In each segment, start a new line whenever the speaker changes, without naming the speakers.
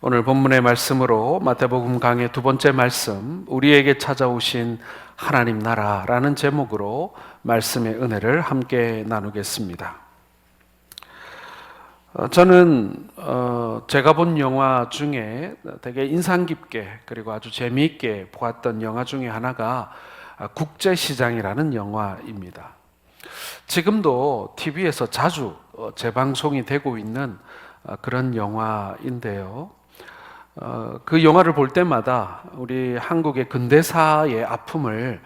오늘 본문의 말씀으로 마태복음 강의 두 번째 말씀, 우리에게 찾아오신 하나님 나라라는 제목으로 말씀의 은혜를 함께 나누겠습니다. 저는 제가 본 영화 중에 되게 인상 깊게 그리고 아주 재미있게 보았던 영화 중에 하나가 국제시장이라는 영화입니다. 지금도 TV에서 자주 재방송이 되고 있는 그런 영화인데요. 그 영화를 볼 때마다 우리 한국의 근대사의 아픔을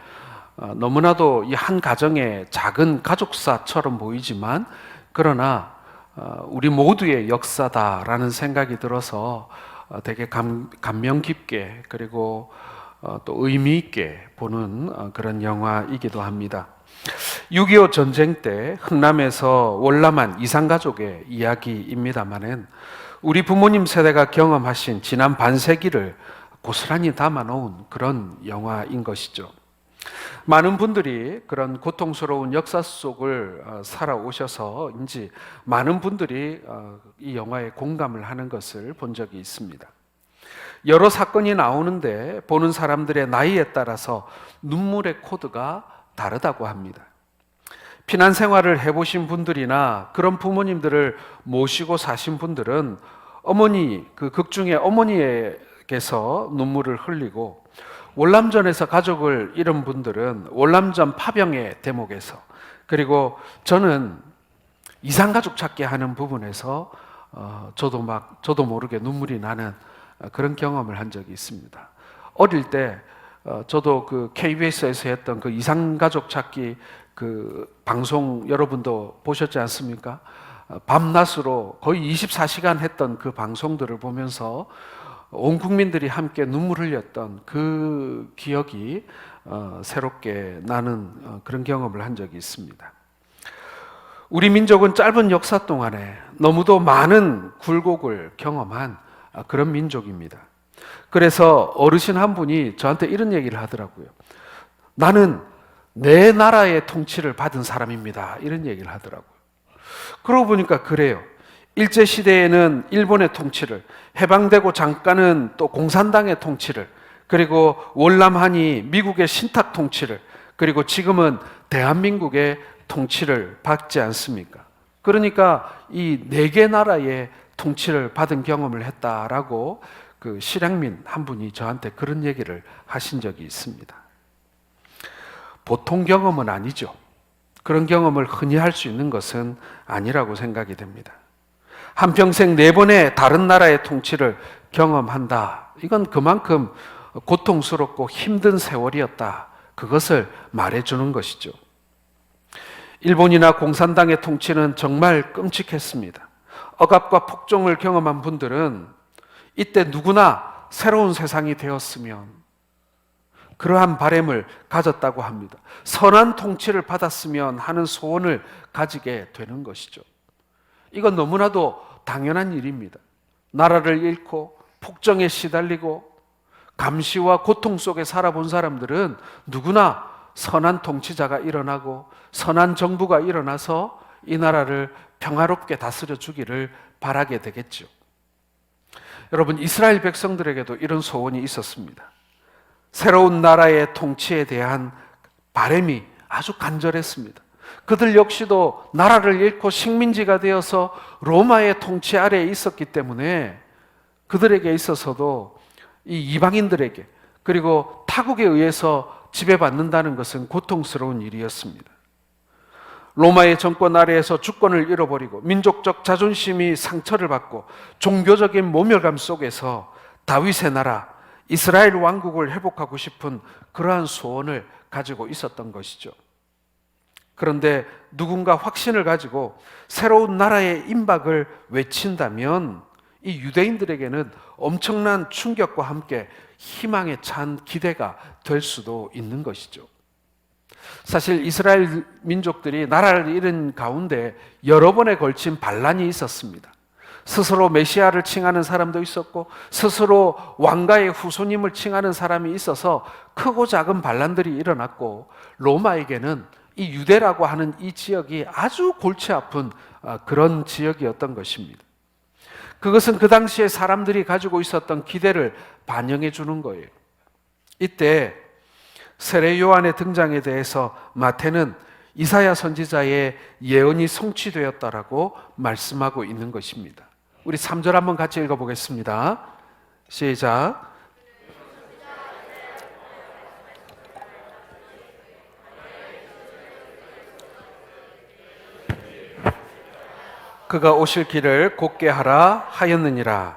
너무나도 이 한 가정의 작은 가족사처럼 보이지만 그러나 우리 모두의 역사다라는 생각이 들어서 되게 감명 깊게 그리고 또 의미 있게 보는 그런 영화이기도 합니다. 6.25 전쟁 때 흥남에서 월남한 이산가족의 이야기입니다마는 우리 부모님 세대가 경험하신 지난 반세기를 고스란히 담아놓은 그런 영화인 것이죠. 많은 분들이 그런 고통스러운 역사 속을 살아오셔서인지 많은 분들이 이 영화에 공감을 하는 것을 본 적이 있습니다. 여러 사건이 나오는데 보는 사람들의 나이에 따라서 눈물의 코드가 다르다고 합니다. 피난 생활을 해보신 분들이나 그런 부모님들을 모시고 사신 분들은 그 극 중에 어머니에게서 눈물을 흘리고 월남전에서 가족을 잃은 분들은 월남전 파병의 대목에서 그리고 저는 이산가족 찾기 하는 부분에서 저도 모르게 눈물이 나는 그런 경험을 한 적이 있습니다. 어릴 때 저도 그 KBS에서 했던 그 이산가족 찾기 그 방송 여러분도 보셨지 않습니까? 밤낮으로 거의 24시간 했던 그 방송들을 보면서 온 국민들이 함께 눈물 흘렸던 그 기억이 새롭게 나는 그런 경험을 한 적이 있습니다. 우리 민족은 짧은 역사 동안에 너무도 많은 굴곡을 경험한 그런 민족입니다. 그래서 어르신 한 분이 저한테 이런 얘기를 하더라고요. 나는 내 나라의 통치를 받은 사람입니다. 이런 얘기를 하더라고요. 그러고 보니까 그래요. 일제시대에는 일본의 통치를, 해방되고 잠깐은 또 공산당의 통치를, 그리고 월남하니 미국의 신탁 통치를, 그리고 지금은 대한민국의 통치를 받지 않습니까? 그러니까 이 네 개 나라의 통치를 받은 경험을 했다라고 그 실향민 한 분이 저한테 그런 얘기를 하신 적이 있습니다. 보통 경험은 아니죠. 그런 경험을 흔히 할 수 있는 것은 아니라고 생각이 됩니다. 한평생 4번의 다른 나라의 통치를 경험한다. 이건 그만큼 고통스럽고 힘든 세월이었다. 그것을 말해주는 것이죠. 일본이나 공산당의 통치는 정말 끔찍했습니다. 억압과 폭정을 경험한 분들은 이때 누구나 새로운 세상이 되었으면 그러한 바람을 가졌다고 합니다. 선한 통치를 받았으면 하는 소원을 가지게 되는 것이죠. 이건 너무나도 당연한 일입니다. 나라를 잃고 폭정에 시달리고 감시와 고통 속에 살아본 사람들은 누구나 선한 통치자가 일어나고 선한 정부가 일어나서 이 나라를 평화롭게 다스려 주기를 바라게 되겠죠. 여러분, 이스라엘 백성들에게도 이런 소원이 있었습니다. 새로운 나라의 통치에 대한 바람이 아주 간절했습니다. 그들 역시도 나라를 잃고 식민지가 되어서 로마의 통치 아래에 있었기 때문에 그들에게 있어서도 이 이방인들에게 그리고 타국에 의해서 지배받는다는 것은 고통스러운 일이었습니다. 로마의 정권 아래에서 주권을 잃어버리고 민족적 자존심이 상처를 받고 종교적인 모멸감 속에서 다윗의 나라 이스라엘 왕국을 회복하고 싶은 그러한 소원을 가지고 있었던 것이죠. 그런데 누군가 확신을 가지고 새로운 나라의 임박을 외친다면 이 유대인들에게는 엄청난 충격과 함께 희망에 찬 기대가 될 수도 있는 것이죠. 사실 이스라엘 민족들이 나라를 잃은 가운데 여러 번에 걸친 반란이 있었습니다. 스스로 메시아를 칭하는 사람도 있었고 스스로 왕가의 후손임을 칭하는 사람이 있어서 크고 작은 반란들이 일어났고 로마에게는 이 유대라고 하는 이 지역이 아주 골치 아픈 그런 지역이었던 것입니다. 그것은 그 당시에 사람들이 가지고 있었던 기대를 반영해 주는 거예요. 이때 세례 요한의 등장에 대해서 마태는 이사야 선지자의 예언이 성취되었다라고 말씀하고 있는 것입니다. 우리 3절 한번 같이 읽어보겠습니다. 시작. 그가 오실 길을 곧게 하라 하였느니라.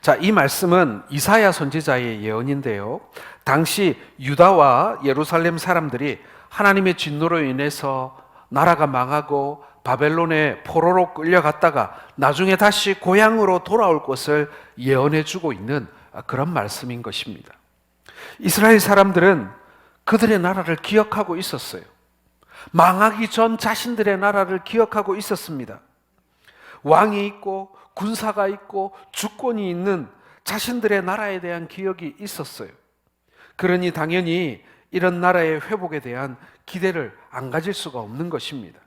자, 이 말씀은 이사야 선지자의 예언인데요. 당시 유다와 예루살렘 사람들이 하나님의 진노로 인해서 나라가 망하고 바벨론의 포로로 끌려갔다가 나중에 다시 고향으로 돌아올 것을 예언해 주고 있는 그런 말씀인 것입니다. 이스라엘 사람들은 그들의 나라를 기억하고 있었어요. 망하기 전 자신들의 나라를 기억하고 있었습니다. 왕이 있고 군사가 있고 주권이 있는 자신들의 나라에 대한 기억이 있었어요. 그러니 당연히 이런 나라의 회복에 대한 기대를 안 가질 수가 없는 것입니다.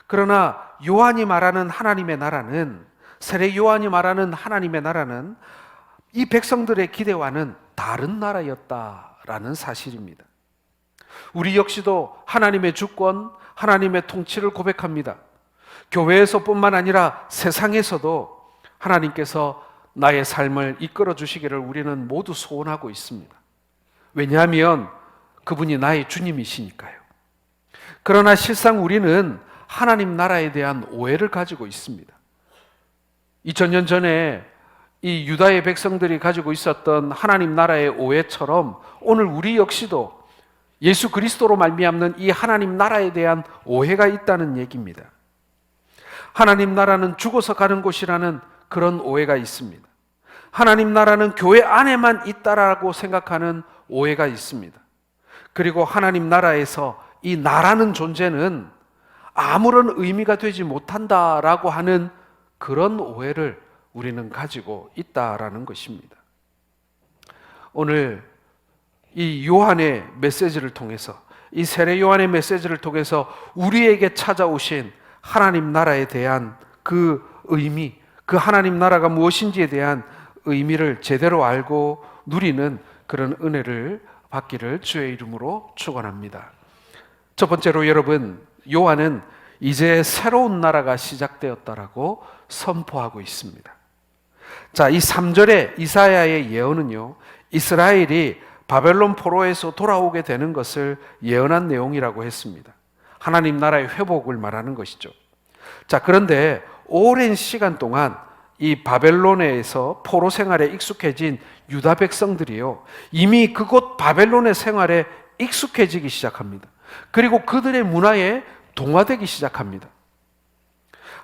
그러나 요한이 말하는 하나님의 나라는, 세례 요한이 말하는 하나님의 나라는 이 백성들의 기대와는 다른 나라였다라는 사실입니다. 우리 역시도 하나님의 주권, 하나님의 통치를 고백합니다. 교회에서뿐만 아니라 세상에서도 하나님께서 나의 삶을 이끌어 주시기를 우리는 모두 소원하고 있습니다. 왜냐하면 그분이 나의 주님이시니까요. 그러나 실상 우리는 하나님 나라에 대한 오해를 가지고 있습니다. 2000년 전에 이 유다의 백성들이 가지고 있었던 하나님 나라의 오해처럼 오늘 우리 역시도 예수 그리스도로 말미암는 이 하나님 나라에 대한 오해가 있다는 얘기입니다. 하나님 나라는 죽어서 가는 곳이라는 그런 오해가 있습니다. 하나님 나라는 교회 안에만 있다라고 생각하는 오해가 있습니다. 그리고 하나님 나라에서 이 나라는 존재는 아무런 의미가 되지 못한다라고 하는 그런 오해를 우리는 가지고 있다라는 것입니다. 오늘 이 요한의 메시지를 통해서, 이 세례 요한의 메시지를 통해서 우리에게 찾아오신 하나님 나라에 대한 그 의미, 그 하나님 나라가 무엇인지에 대한 의미를 제대로 알고 누리는 그런 은혜를 받기를 주의 이름으로 축원합니다. 첫 번째로 여러분, 요한은 이제 새로운 나라가 시작되었다라고 선포하고 있습니다. 자, 이 3절의 이사야의 예언은요, 이스라엘이 바벨론 포로에서 돌아오게 되는 것을 예언한 내용이라고 했습니다. 하나님 나라의 회복을 말하는 것이죠. 자, 그런데 오랜 시간 동안 이 바벨론에서 포로 생활에 익숙해진 유다 백성들이요, 이미 그곳 바벨론의 생활에 익숙해지기 시작합니다. 그리고 그들의 문화에 동화되기 시작합니다.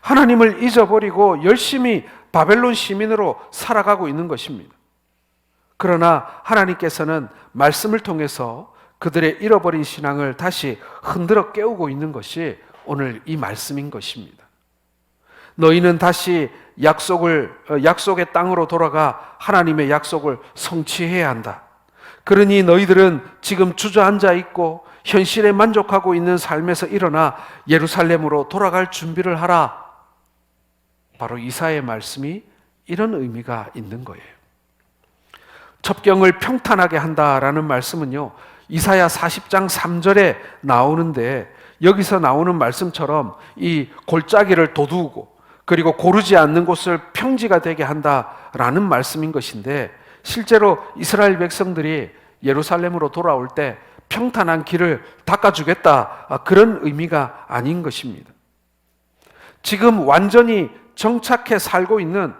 하나님을 잊어버리고 열심히 바벨론 시민으로 살아가고 있는 것입니다. 그러나 하나님께서는 말씀을 통해서 그들의 잃어버린 신앙을 다시 흔들어 깨우고 있는 것이 오늘 이 말씀인 것입니다. 너희는 다시 약속의 땅으로 돌아가 하나님의 약속을 성취해야 한다. 그러니 너희들은 지금 주저앉아 있고 현실에 만족하고 있는 삶에서 일어나 예루살렘으로 돌아갈 준비를 하라. 바로 이사야의 말씀이 이런 의미가 있는 거예요. 첩경을 평탄하게 한다라는 말씀은요, 이사야 40장 3절에 나오는데, 여기서 나오는 말씀처럼 이 골짜기를 도두고 그리고 고르지 않는 곳을 평지가 되게 한다라는 말씀인 것인데, 실제로 이스라엘 백성들이 예루살렘으로 돌아올 때 평탄한 길을 닦아주겠다, 그런 의미가 아닌 것입니다. 지금 완전히 정착해 살고 있는,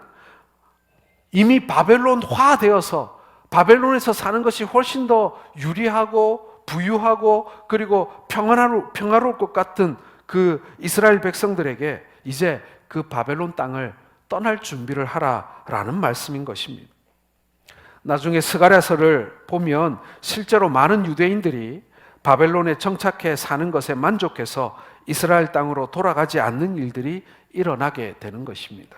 이미 바벨론화 되어서 바벨론에서 사는 것이 훨씬 더 유리하고 부유하고 그리고 평화로울 것 같은 그 이스라엘 백성들에게 이제 그 바벨론 땅을 떠날 준비를 하라라는 말씀인 것입니다. 나중에 스가랴서를 보면 실제로 많은 유대인들이 바벨론에 정착해 사는 것에 만족해서 이스라엘 땅으로 돌아가지 않는 일들이 일어나게 되는 것입니다.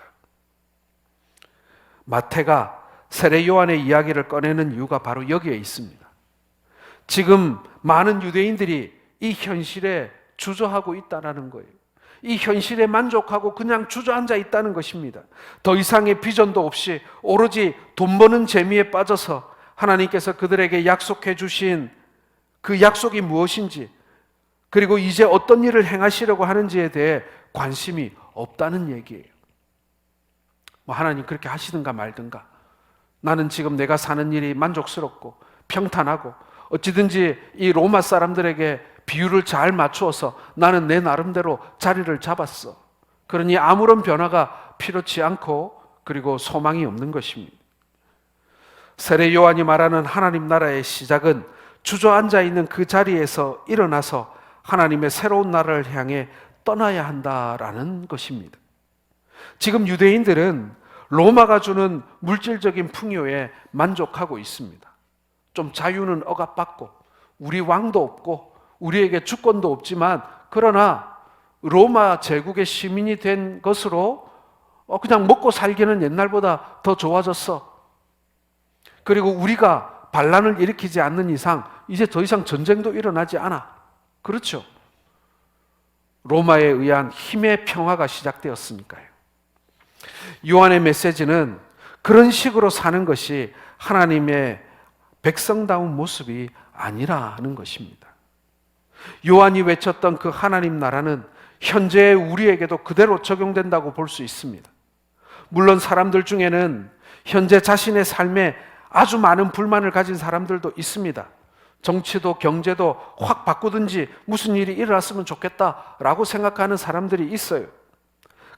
마태가 세례 요한의 이야기를 꺼내는 이유가 바로 여기에 있습니다. 지금 많은 유대인들이 이 현실에 주저하고 있다는 거예요. 이 현실에 만족하고 그냥 주저앉아 있다는 것입니다. 더 이상의 비전도 없이 오로지 돈 버는 재미에 빠져서 하나님께서 그들에게 약속해 주신 그 약속이 무엇인지, 그리고 이제 어떤 일을 행하시려고 하는지에 대해 관심이 없다는 얘기예요. 뭐 하나님 그렇게 하시든가 말든가, 나는 지금 내가 사는 일이 만족스럽고 평탄하고 어찌든지 이 로마 사람들에게 비율을 잘 맞추어서 나는 내 나름대로 자리를 잡았어. 그러니 아무런 변화가 필요치 않고 그리고 소망이 없는 것입니다. 세례 요한이 말하는 하나님 나라의 시작은 주저앉아 있는 그 자리에서 일어나서 하나님의 새로운 나라를 향해 떠나야 한다라는 것입니다. 지금 유대인들은 로마가 주는 물질적인 풍요에 만족하고 있습니다. 좀 자유는 억압받고 우리 왕도 없고 우리에게 주권도 없지만, 그러나 로마 제국의 시민이 된 것으로 그냥 먹고 살기는 옛날보다 더 좋아졌어. 그리고 우리가 반란을 일으키지 않는 이상 이제 더 이상 전쟁도 일어나지 않아. 그렇죠? 로마에 의한 힘의 평화가 시작되었으니까요. 요한의 메시지는 그런 식으로 사는 것이 하나님의 백성다운 모습이 아니라는 것입니다. 요한이 외쳤던 그 하나님 나라는 현재의 우리에게도 그대로 적용된다고 볼 수 있습니다. 물론 사람들 중에는 현재 자신의 삶에 아주 많은 불만을 가진 사람들도 있습니다. 정치도 경제도 확 바꾸든지 무슨 일이 일어났으면 좋겠다라고 생각하는 사람들이 있어요.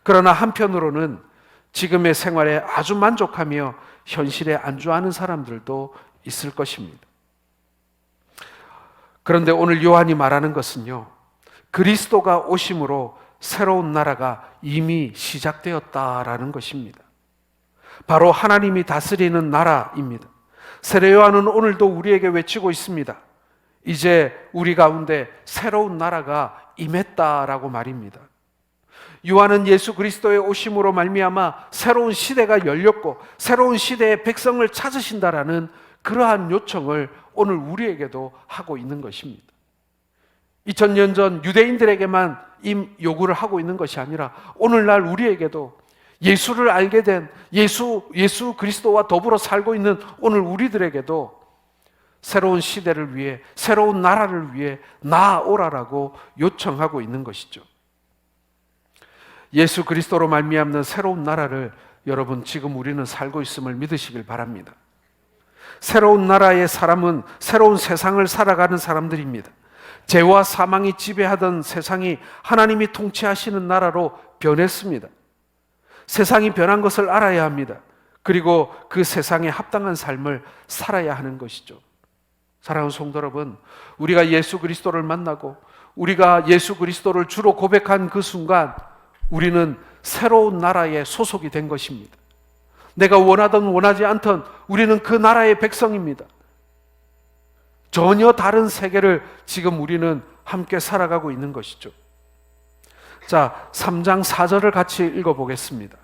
그러나 한편으로는 지금의 생활에 아주 만족하며 현실에 안주하는 사람들도 있을 것입니다. 그런데 오늘 요한이 말하는 것은요, 그리스도가 오심으로 새로운 나라가 이미 시작되었다라는 것입니다. 바로 하나님이 다스리는 나라입니다. 세례 요한은 오늘도 우리에게 외치고 있습니다. 이제 우리 가운데 새로운 나라가 임했다라고 말입니다. 요한은 예수 그리스도의 오심으로 말미암아 새로운 시대가 열렸고 새로운 시대의 백성을 찾으신다라는 그러한 요청을 오늘 우리에게도 하고 있는 것입니다. 2000년 전 유대인들에게만 이 요구를 하고 있는 것이 아니라 오늘날 우리에게도 예수를 알게 된 예수 그리스도와 더불어 살고 있는 오늘 우리들에게도 새로운 시대를 위해, 새로운 나라를 위해 나아오라라고 요청하고 있는 것이죠. 예수 그리스도로 말미암는 새로운 나라를 여러분 지금 우리는 살고 있음을 믿으시길 바랍니다. 새로운 나라의 사람은 새로운 세상을 살아가는 사람들입니다. 죄와 사망이 지배하던 세상이 하나님이 통치하시는 나라로 변했습니다. 세상이 변한 것을 알아야 합니다. 그리고 그 세상에 합당한 삶을 살아야 하는 것이죠. 사랑하는 성도 여러분, 우리가 예수 그리스도를 만나고 우리가 예수 그리스도를 주로 고백한 그 순간 우리는 새로운 나라에 소속이 된 것입니다. 내가 원하든 원하지 않든 우리는 그 나라의 백성입니다. 전혀 다른 세계를 지금 우리는 함께 살아가고 있는 것이죠. 자, 3장 4절을 같이 읽어보겠습니다.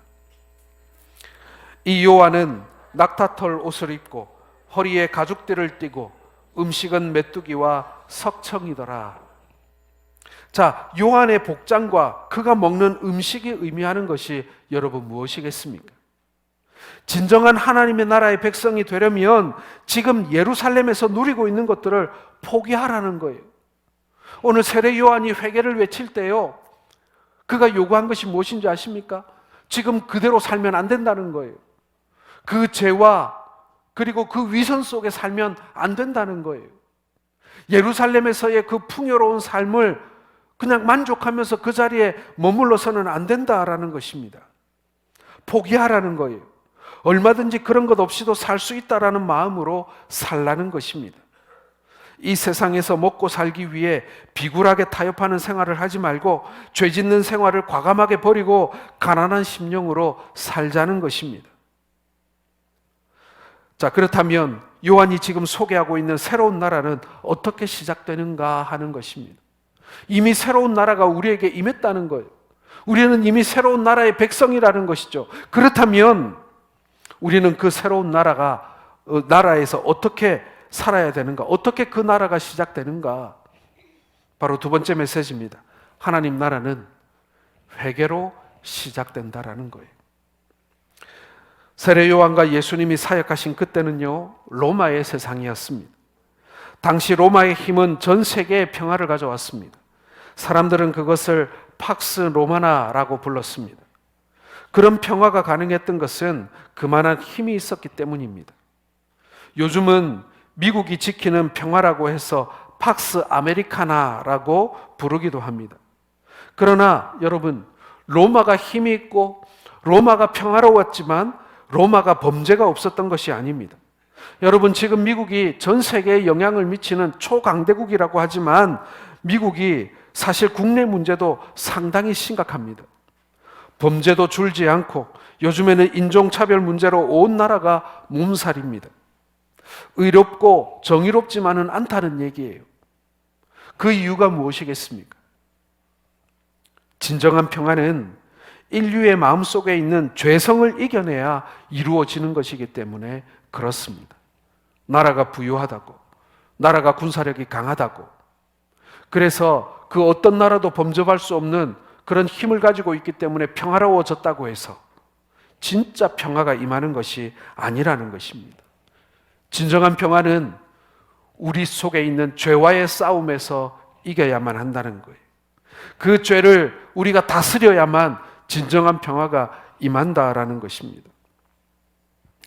이 요한은 낙타털 옷을 입고 허리에 가죽띠를 띠고 음식은 메뚜기와 석청이더라. 자, 요한의 복장과 그가 먹는 음식이 의미하는 것이 여러분 무엇이겠습니까? 진정한 하나님의 나라의 백성이 되려면 지금 예루살렘에서 누리고 있는 것들을 포기하라는 거예요. 오늘 세례 요한이 회개를 외칠 때요, 그가 요구한 것이 무엇인지 아십니까? 지금 그대로 살면 안 된다는 거예요. 그 죄와 그리고 그 위선 속에 살면 안 된다는 거예요. 예루살렘에서의 그 풍요로운 삶을 그냥 만족하면서 그 자리에 머물러서는 안 된다라는 것입니다. 포기하라는 거예요. 얼마든지 그런 것 없이도 살 수 있다라는 마음으로 살라는 것입니다. 이 세상에서 먹고 살기 위해 비굴하게 타협하는 생활을 하지 말고 죄 짓는 생활을 과감하게 버리고 가난한 심령으로 살자는 것입니다. 자, 그렇다면 요한이 지금 소개하고 있는 새로운 나라는 어떻게 시작되는가 하는 것입니다. 이미 새로운 나라가 우리에게 임했다는 거예요. 우리는 이미 새로운 나라의 백성이라는 것이죠. 그렇다면 우리는 그 새로운 나라에서 어떻게 살아야 되는가? 어떻게 그 나라가 시작되는가? 바로 두 번째 메시지입니다. 하나님 나라는 회개로 시작된다라는 거예요. 세례 요한과 예수님이 사역하신 그때는요, 로마의 세상이었습니다. 당시 로마의 힘은 전 세계에 평화를 가져왔습니다. 사람들은 그것을 팍스 로마나라고 불렀습니다. 그런 평화가 가능했던 것은 그만한 힘이 있었기 때문입니다. 요즘은 미국이 지키는 평화라고 해서 팍스 아메리카나라고 부르기도 합니다. 그러나 여러분, 로마가 힘이 있고 로마가 평화로웠지만 로마가 범죄가 없었던 것이 아닙니다. 여러분, 지금 미국이 전 세계에 영향을 미치는 초강대국이라고 하지만 미국이 사실 국내 문제도 상당히 심각합니다. 범죄도 줄지 않고 요즘에는 인종차별 문제로 온 나라가 몸살입니다. 의롭고 정의롭지만은 않다는 얘기예요. 그 이유가 무엇이겠습니까? 진정한 평화는 인류의 마음속에 있는 죄성을 이겨내야 이루어지는 것이기 때문에 그렇습니다. 나라가 부유하다고, 나라가 군사력이 강하다고, 그래서 그 어떤 나라도 범접할 수 없는 그런 힘을 가지고 있기 때문에 평화로워졌다고 해서 진짜 평화가 임하는 것이 아니라는 것입니다. 진정한 평화는 우리 속에 있는 죄와의 싸움에서 이겨야만 한다는 거예요. 그 죄를 우리가 다스려야만 진정한 평화가 임한다라는 것입니다.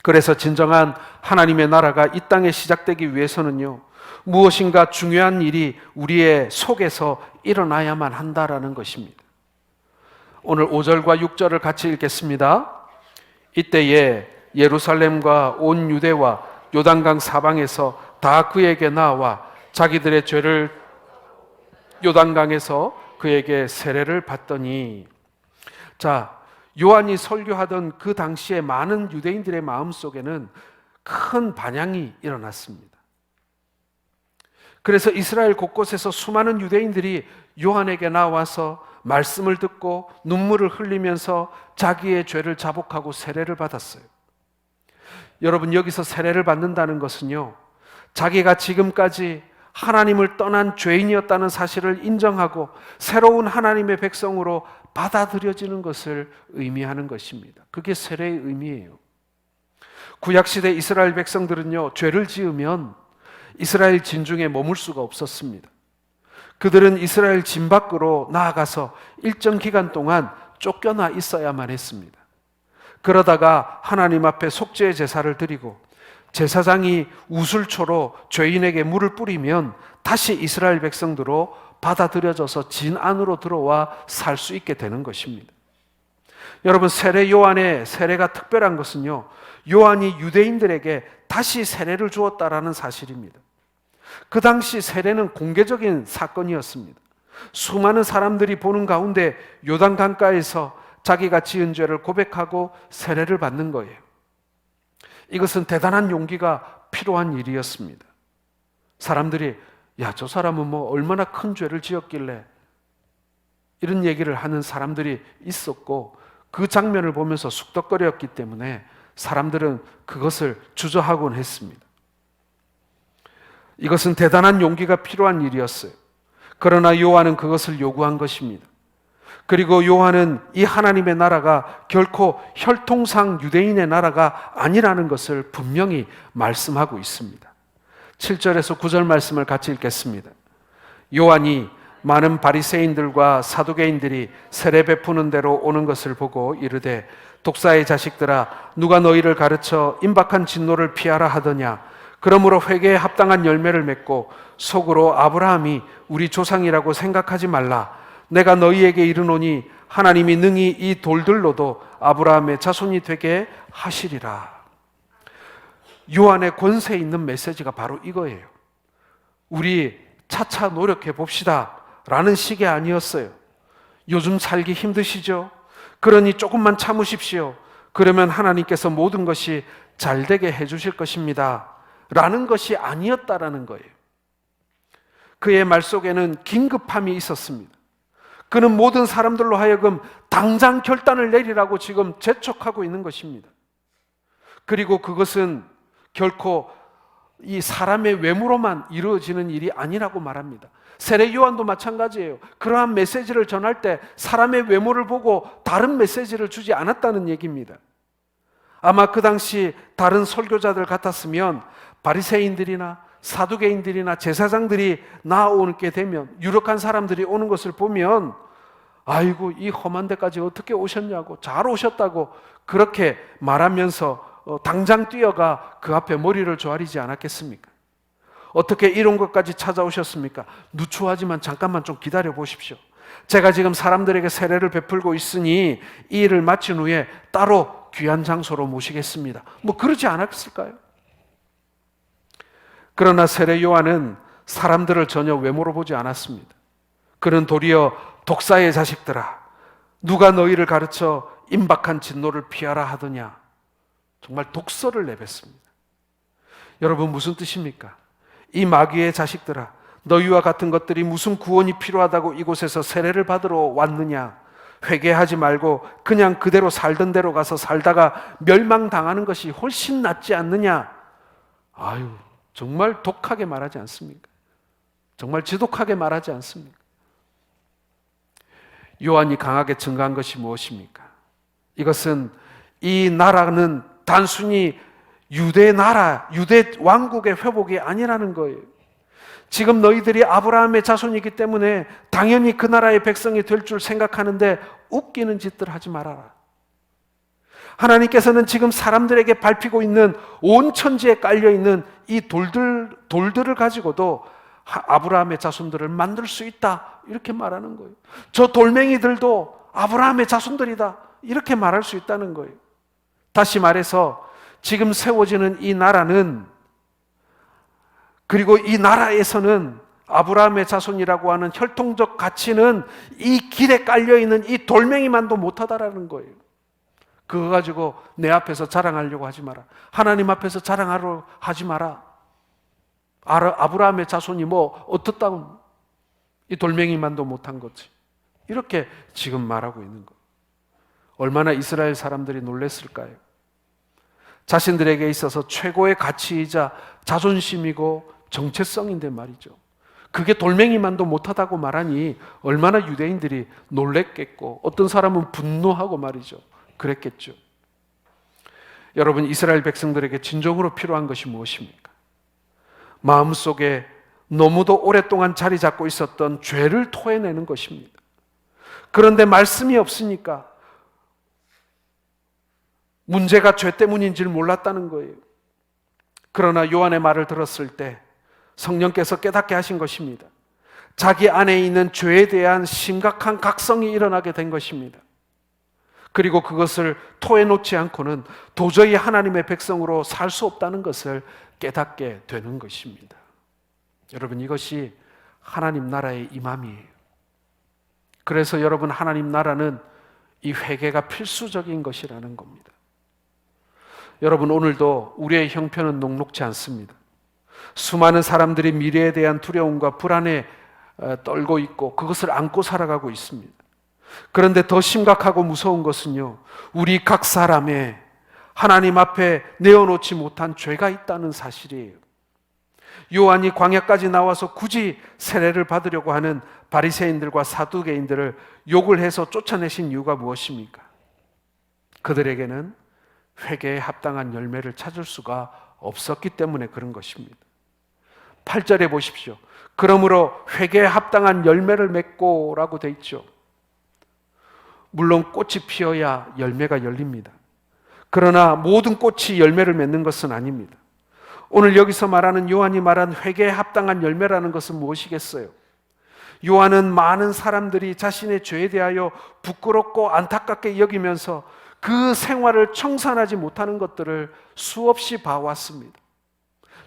그래서 진정한 하나님의 나라가 이 땅에 시작되기 위해서는요, 무엇인가 중요한 일이 우리의 속에서 일어나야만 한다라는 것입니다. 오늘 5절과 6절을 같이 읽겠습니다. 이때에 예루살렘과 온 유대와 요단강 사방에서 다 그에게 나와 자기들의 죄를 요단강에서 그에게 세례를 받더니, 자, 요한이 설교하던 그 당시에 많은 유대인들의 마음속에는 큰 반향이 일어났습니다. 그래서 이스라엘 곳곳에서 수많은 유대인들이 요한에게 나와서 말씀을 듣고 눈물을 흘리면서 자기의 죄를 자복하고 세례를 받았어요. 여러분, 여기서 세례를 받는다는 것은요, 자기가 지금까지 하나님을 떠난 죄인이었다는 사실을 인정하고 새로운 하나님의 백성으로 받아들여지는 것을 의미하는 것입니다. 그게 세례의 의미예요. 구약시대 이스라엘 백성들은요, 죄를 지으면 이스라엘 진중에 머물 수가 없었습니다. 그들은 이스라엘 진 밖으로 나아가서 일정 기간 동안 쫓겨나 있어야만 했습니다. 그러다가 하나님 앞에 속죄의 제사를 드리고 제사장이 우슬초로 죄인에게 물을 뿌리면 다시 이스라엘 백성들로 받아들여져서 진 안으로 들어와 살 수 있게 되는 것입니다. 여러분, 세례 요한의 세례가 특별한 것은요, 요한이 유대인들에게 다시 세례를 주었다라는 사실입니다. 그 당시 세례는 공개적인 사건이었습니다. 수많은 사람들이 보는 가운데 요단 강가에서 자기가 지은 죄를 고백하고 세례를 받는 거예요. 이것은 대단한 용기가 필요한 일이었습니다. 사람들이, 야, 저 사람은 뭐 얼마나 큰 죄를 지었길래, 이런 얘기를 하는 사람들이 있었고, 그 장면을 보면서 쑥덕거렸기 때문에 사람들은 그것을 주저하곤 했습니다. 이것은 대단한 용기가 필요한 일이었어요. 그러나 요한은 그것을 요구한 것입니다. 그리고 요한은 이 하나님의 나라가 결코 혈통상 유대인의 나라가 아니라는 것을 분명히 말씀하고 있습니다. 7절에서 9절 말씀을 같이 읽겠습니다. 요한이 많은 바리새인들과 사두개인들이 세례 베푸는 대로 오는 것을 보고 이르되, 독사의 자식들아, 누가 너희를 가르쳐 임박한 진노를 피하라 하더냐? 그러므로 회개에 합당한 열매를 맺고 속으로 아브라함이 우리 조상이라고 생각하지 말라. 내가 너희에게 이르노니 하나님이 능히 이 돌들로도 아브라함의 자손이 되게 하시리라. 요한의 권세 있는 메시지가 바로 이거예요. 우리 차차 노력해 봅시다 라는 식이 아니었어요. 요즘 살기 힘드시죠? 그러니 조금만 참으십시오. 그러면 하나님께서 모든 것이 잘되게 해주실 것입니다 라는 것이 아니었다라는 거예요. 그의 말 속에는 긴급함이 있었습니다. 그는 모든 사람들로 하여금 당장 결단을 내리라고 지금 재촉하고 있는 것입니다. 그리고 그것은 결코 이 사람의 외모로만 이루어지는 일이 아니라고 말합니다. 세례 요한도 마찬가지예요. 그러한 메시지를 전할 때 사람의 외모를 보고 다른 메시지를 주지 않았다는 얘기입니다. 아마 그 당시 다른 설교자들 같았으면 바리새인들이나 사두개인들이나 제사장들이 나오게 되면, 유력한 사람들이 오는 것을 보면 아이고 이 험한 데까지 어떻게 오셨냐고, 잘 오셨다고 그렇게 말하면서 당장 뛰어가 그 앞에 머리를 조아리지 않았겠습니까? 어떻게 이런 것까지 찾아오셨습니까? 누추하지만 잠깐만 좀 기다려 보십시오. 제가 지금 사람들에게 세례를 베풀고 있으니 이 일을 마친 후에 따로 귀한 장소로 모시겠습니다. 뭐 그러지 않았을까요? 그러나 세례 요한은 사람들을 전혀 외모로 보지 않았습니다. 그는 도리어 독사의 자식들아, 누가 너희를 가르쳐 임박한 진노를 피하라 하더냐. 정말 독서를 내뱉습니다. 여러분, 무슨 뜻입니까? 이 마귀의 자식들아, 너희와 같은 것들이 무슨 구원이 필요하다고 이곳에서 세례를 받으러 왔느냐? 회개하지 말고 그냥 그대로 살던 대로 가서 살다가 멸망당하는 것이 훨씬 낫지 않느냐? 아유, 정말 독하게 말하지 않습니까? 정말 지독하게 말하지 않습니까? 요한이 강하게 증거한 것이 무엇입니까? 이것은 이 나라는 단순히 유대 나라, 유대 왕국의 회복이 아니라는 거예요. 지금 너희들이 아브라함의 자손이기 때문에 당연히 그 나라의 백성이 될 줄 생각하는데 웃기는 짓들 하지 말아라. 하나님께서는 지금 사람들에게 밟히고 있는 온 천지에 깔려있는 이 돌들을 가지고도 아브라함의 자손들을 만들 수 있다, 이렇게 말하는 거예요. 저 돌멩이들도 아브라함의 자손들이다, 이렇게 말할 수 있다는 거예요. 다시 말해서 지금 세워지는 이 나라는, 그리고 이 나라에서는 아브라함의 자손이라고 하는 혈통적 가치는 이 길에 깔려있는 이 돌멩이만도 못하다라는 거예요. 그거 가지고 내 앞에서 자랑하려고 하지 마라. 하나님 앞에서 자랑하려 하지 마라. 아브라함의 자손이 뭐 어떻다고, 이 돌멩이만도 못한 거지. 이렇게 지금 말하고 있는 거예요. 얼마나 이스라엘 사람들이 놀랐을까요? 자신들에게 있어서 최고의 가치이자 자존심이고 정체성인데 말이죠. 그게 돌멩이만도 못하다고 말하니 얼마나 유대인들이 놀랬겠고, 어떤 사람은 분노하고 말이죠. 그랬겠죠. 여러분, 이스라엘 백성들에게 진정으로 필요한 것이 무엇입니까? 마음속에 너무도 오랫동안 자리 잡고 있었던 죄를 토해내는 것입니다. 그런데 말씀이 없으니까 문제가 죄 때문인지를 몰랐다는 거예요. 그러나 요한의 말을 들었을 때 성령께서 깨닫게 하신 것입니다. 자기 안에 있는 죄에 대한 심각한 각성이 일어나게 된 것입니다. 그리고 그것을 토해놓지 않고는 도저히 하나님의 백성으로 살 수 없다는 것을 깨닫게 되는 것입니다. 여러분, 이것이 하나님 나라의 임함이에요. 그래서 여러분, 하나님 나라는 이 회개가 필수적인 것이라는 겁니다. 여러분, 오늘도 우리의 형편은 녹록지 않습니다. 수많은 사람들이 미래에 대한 두려움과 불안에 떨고 있고 그것을 안고 살아가고 있습니다. 그런데 더 심각하고 무서운 것은요, 우리 각 사람의 하나님 앞에 내어놓지 못한 죄가 있다는 사실이에요. 요한이 광야까지 나와서 굳이 세례를 받으려고 하는 바리새인들과 사두개인들을 욕을 해서 쫓아내신 이유가 무엇입니까? 그들에게는 회개에 합당한 열매를 찾을 수가 없었기 때문에 그런 것입니다. 8절에 보십시오. 그러므로 회개에 합당한 열매를 맺고 라고 돼 있죠. 물론 꽃이 피어야 열매가 열립니다. 그러나 모든 꽃이 열매를 맺는 것은 아닙니다. 오늘 여기서 말하는 요한이 말한 회개에 합당한 열매라는 것은 무엇이겠어요? 요한은 많은 사람들이 자신의 죄에 대하여 부끄럽고 안타깝게 여기면서 그 생활을 청산하지 못하는 것들을 수없이 봐왔습니다.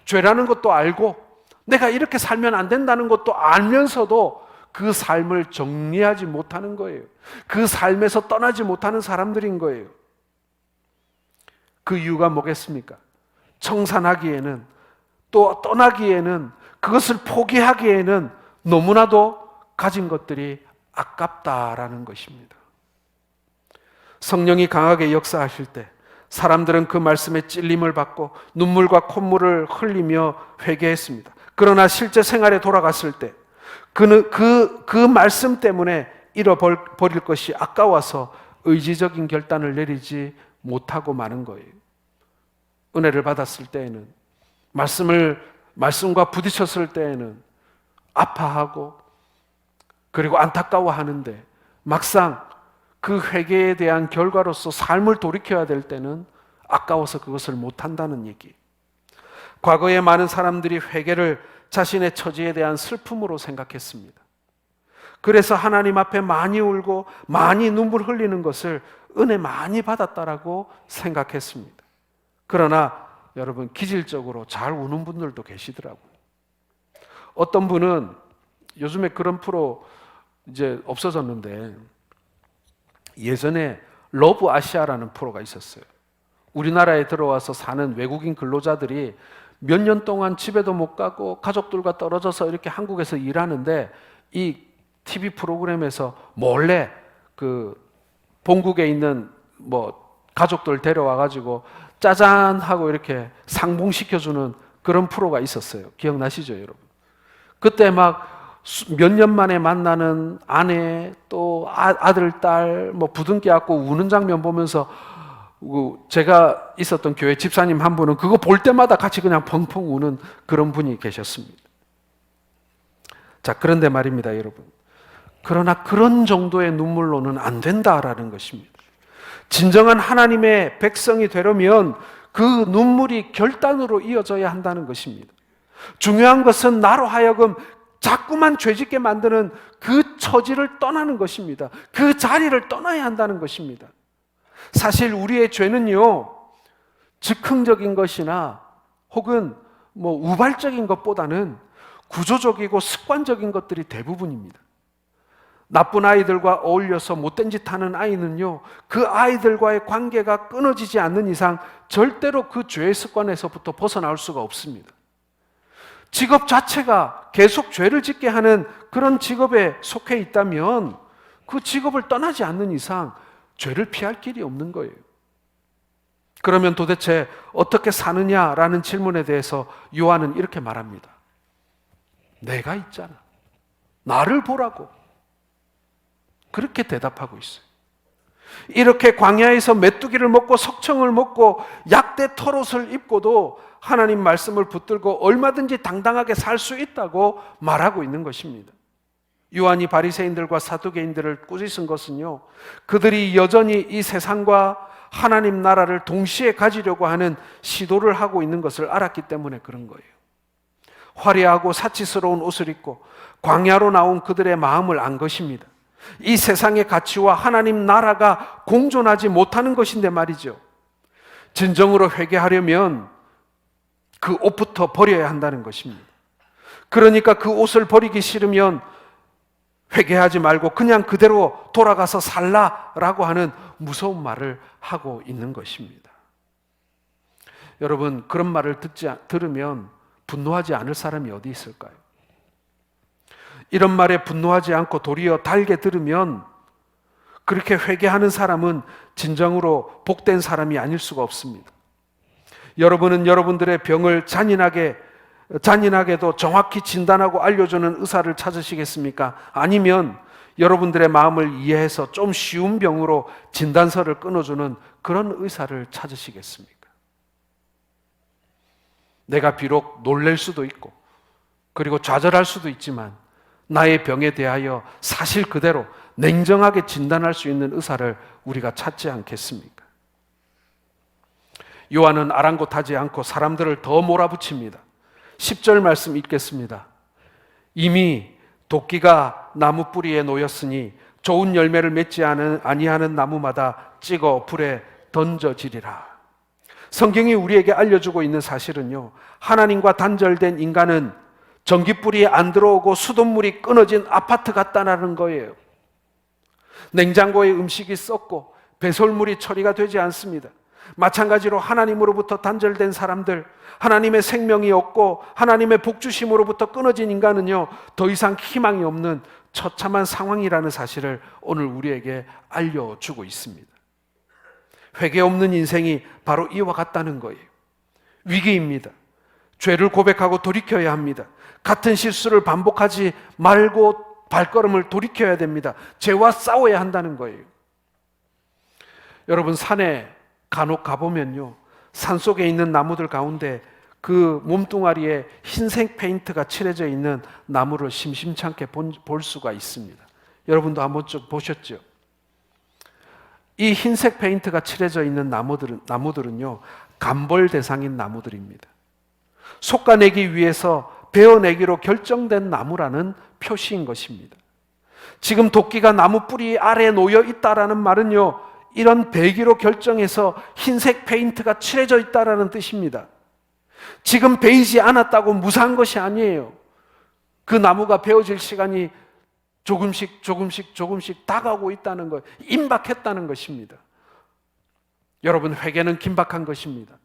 죄라는 것도 알고 내가 이렇게 살면 안 된다는 것도 알면서도 그 삶을 정리하지 못하는 거예요. 그 삶에서 떠나지 못하는 사람들인 거예요. 그 이유가 뭐겠습니까? 청산하기에는, 또 떠나기에는, 그것을 포기하기에는 너무나도 가진 것들이 아깝다라는 것입니다. 성령이 강하게 역사하실 때 사람들은 그 말씀에 찔림을 받고 눈물과 콧물을 흘리며 회개했습니다. 그러나 실제 생활에 돌아갔을 때 그 말씀 때문에 잃어버릴 것이 아까워서 의지적인 결단을 내리지 못하고 마는 거예요. 은혜를 받았을 때에는, 말씀과 부딪혔을 때에는 아파하고 그리고 안타까워하는데, 막상 그 회개에 대한 결과로서 삶을 돌이켜야 될 때는 아까워서 그것을 못한다는 얘기. 과거에 많은 사람들이 회개를 자신의 처지에 대한 슬픔으로 생각했습니다. 그래서 하나님 앞에 많이 울고 많이 눈물 흘리는 것을 은혜 많이 받았다라고 생각했습니다. 그러나 여러분, 기질적으로 잘 우는 분들도 계시더라고요. 어떤 분은, 요즘에 그런 프로 이제 없어졌는데, 예전에 러브 아시아라는 프로가 있었어요. 우리나라에 들어와서 사는 외국인 근로자들이 몇 년 동안 집에도 못 가고 가족들과 떨어져서 이렇게 한국에서 일하는데, 이 TV 프로그램에서 몰래 그 본국에 있는 가족들 데려와 가지고 짜잔 하고 이렇게 상봉시켜주는 그런 프로가 있었어요. 기억나시죠, 여러분? 그때 막 몇 년 만에 만나는 아내, 또 아들, 딸 부둥켜 안고 우는 장면 보면서, 제가 있었던 교회 집사님 한 분은 그거 볼 때마다 같이 그냥 펑펑 우는 그런 분이 계셨습니다. 자, 그런데 말입니다, 여러분. 그러나 그런 정도의 눈물로는 안 된다라는 것입니다. 진정한 하나님의 백성이 되려면 그 눈물이 결단으로 이어져야 한다는 것입니다. 중요한 것은 나로 하여금 자꾸만 죄짓게 만드는 그 처지를 떠나는 것입니다. 그 자리를 떠나야 한다는 것입니다. 사실 우리의 죄는요, 즉흥적인 것이나 혹은 우발적인 것보다는 구조적이고 습관적인 것들이 대부분입니다. 나쁜 아이들과 어울려서 못된 짓 하는 아이는요, 그 아이들과의 관계가 끊어지지 않는 이상 절대로 그 죄의 습관에서부터 벗어나올 수가 없습니다. 직업 자체가 계속 죄를 짓게 하는 그런 직업에 속해 있다면 그 직업을 떠나지 않는 이상 죄를 피할 길이 없는 거예요. 그러면 도대체 어떻게 사느냐라는 질문에 대해서 요한은 이렇게 말합니다. 내가 있잖아. 나를 보라고. 그렇게 대답하고 있어요. 이렇게 광야에서 메뚜기를 먹고 석청을 먹고 약대 털옷을 입고도 하나님 말씀을 붙들고 얼마든지 당당하게 살 수 있다고 말하고 있는 것입니다. 요한이 바리새인들과 사두개인들을 꾸짖은 것은요, 그들이 여전히 이 세상과 하나님 나라를 동시에 가지려고 하는 시도를 하고 있는 것을 알았기 때문에 그런 거예요. 화려하고 사치스러운 옷을 입고 광야로 나온 그들의 마음을 안 것입니다. 이 세상의 가치와 하나님 나라가 공존하지 못하는 것인데 말이죠. 진정으로 회개하려면 그 옷부터 버려야 한다는 것입니다. 그러니까 그 옷을 버리기 싫으면 회개하지 말고 그냥 그대로 돌아가서 살라라고 하는 무서운 말을 하고 있는 것입니다. 여러분, 그런 말을 들으면 분노하지 않을 사람이 어디 있을까요? 이런 말에 분노하지 않고 도리어 달게 들으면 그렇게 회개하는 사람은 진정으로 복된 사람이 아닐 수가 없습니다. 여러분은 여러분들의 병을 잔인하게도 정확히 진단하고 알려주는 의사를 찾으시겠습니까? 아니면 여러분들의 마음을 이해해서 좀 쉬운 병으로 진단서를 끊어주는 그런 의사를 찾으시겠습니까? 내가 비록 놀랄 수도 있고 그리고 좌절할 수도 있지만 나의 병에 대하여 사실 그대로 냉정하게 진단할 수 있는 의사를 우리가 찾지 않겠습니까? 요한은 아랑곳하지 않고 사람들을 더 몰아붙입니다. 10절 말씀 읽겠습니다. 이미 도끼가 나무 뿌리에 놓였으니 좋은 열매를 맺지 아니하는 나무마다 찍어 불에 던져지리라. 성경이 우리에게 알려주고 있는 사실은요, 하나님과 단절된 인간은 전기불이 안 들어오고 수돗물이 끊어진 아파트 같다는 거예요. 냉장고에 음식이 썩고 배설물이 처리가 되지 않습니다. 마찬가지로 하나님으로부터 단절된 사람들, 하나님의 생명이 없고 하나님의 복주심으로부터 끊어진 인간은요, 더 이상 희망이 없는 처참한 상황이라는 사실을 오늘 우리에게 알려주고 있습니다. 회개 없는 인생이 바로 이와 같다는 거예요. 위기입니다. 죄를 고백하고 돌이켜야 합니다. 같은 실수를 반복하지 말고 발걸음을 돌이켜야 됩니다. 죄와 싸워야 한다는 거예요. 여러분, 산에 간혹 가보면요, 산속에 있는 나무들 가운데 그 몸뚱아리에 흰색 페인트가 칠해져 있는 나무를 심심찮게 볼 수가 있습니다. 여러분도 한번 쭉 보셨죠? 이 흰색 페인트가 칠해져 있는 나무들은요, 감벌 대상인 나무들입니다. 솎아내기 위해서 베어내기로 결정된 나무라는 표시인 것입니다. 지금 도끼가 나무 뿌리 아래에 놓여 있다라는 말은요, 이런 배기로 결정해서 흰색 페인트가 칠해져 있다라는 뜻입니다. 지금 베이지 않았다고 무사한 것이 아니에요. 그 나무가 베어질 시간이 조금씩 다가오고 있다는 것, 임박했다는 것입니다. 여러분, 회개는 긴박한 것입니다.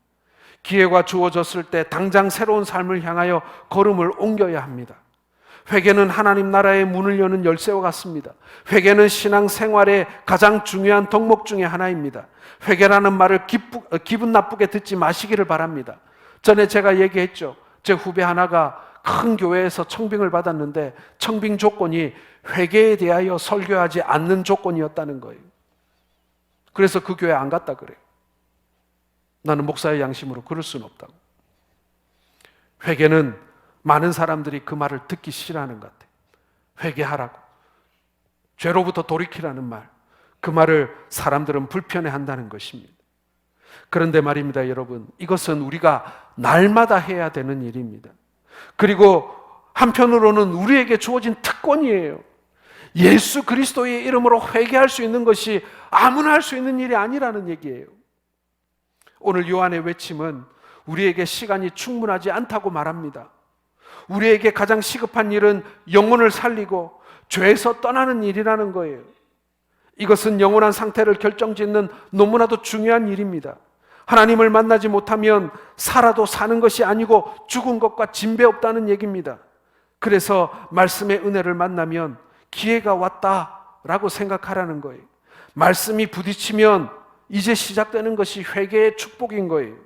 기회가 주어졌을 때 당장 새로운 삶을 향하여 걸음을 옮겨야 합니다. 회개는 하나님 나라의 문을 여는 열쇠와 같습니다. 회개는 신앙생활의 가장 중요한 덕목 중에 하나입니다. 회개라는 말을 기분 나쁘게 듣지 마시기를 바랍니다. 전에 제가 얘기했죠. 제 후배 하나가 큰 교회에서 청빙을 받았는데 청빙 조건이 회개에 대하여 설교하지 않는 조건이었다는 거예요. 그래서 그 교회 안 갔다 그래요. 나는 목사의 양심으로 그럴 수는 없다고. 회개는 많은 사람들이 그 말을 듣기 싫어하는 것 같아요. 회개하라고, 죄로부터 돌이키라는 말, 그 말을 사람들은 불편해한다는 것입니다. 그런데 말입니다, 여러분, 이것은 우리가 날마다 해야 되는 일입니다. 그리고 한편으로는 우리에게 주어진 특권이에요. 예수 그리스도의 이름으로 회개할 수 있는 것이 아무나 할 수 있는 일이 아니라는 얘기예요. 오늘 요한의 외침은 우리에게 시간이 충분하지 않다고 말합니다. 우리에게 가장 시급한 일은 영혼을 살리고 죄에서 떠나는 일이라는 거예요. 이것은 영원한 상태를 결정짓는 너무나도 중요한 일입니다. 하나님을 만나지 못하면 살아도 사는 것이 아니고 죽은 것과 진배 없다는 얘기입니다. 그래서 말씀의 은혜를 만나면 기회가 왔다라고 생각하라는 거예요. 말씀이 부딪히면 이제 시작되는 것이 회개의 축복인 거예요.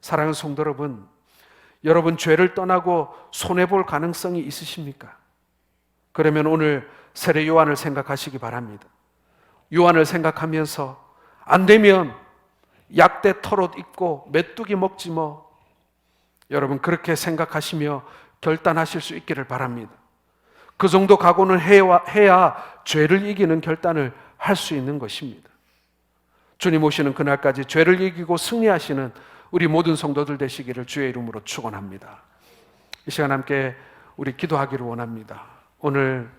사랑하는 성도 여러분, 여러분 죄를 떠나고 손해볼 가능성이 있으십니까? 그러면 오늘 세례 요한을 생각하시기 바랍니다. 요한을 생각하면서 안 되면 약대 털옷 입고 메뚜기 먹지 뭐, 여러분 그렇게 생각하시며 결단하실 수 있기를 바랍니다. 그 정도 각오는 해야 죄를 이기는 결단을 할 수 있는 것입니다. 주님 오시는 그날까지 죄를 이기고 승리하시는 우리 모든 성도들 되시기를 주의 이름으로 축원합니다. 이 시간 함께 우리 기도하기를 원합니다. 오늘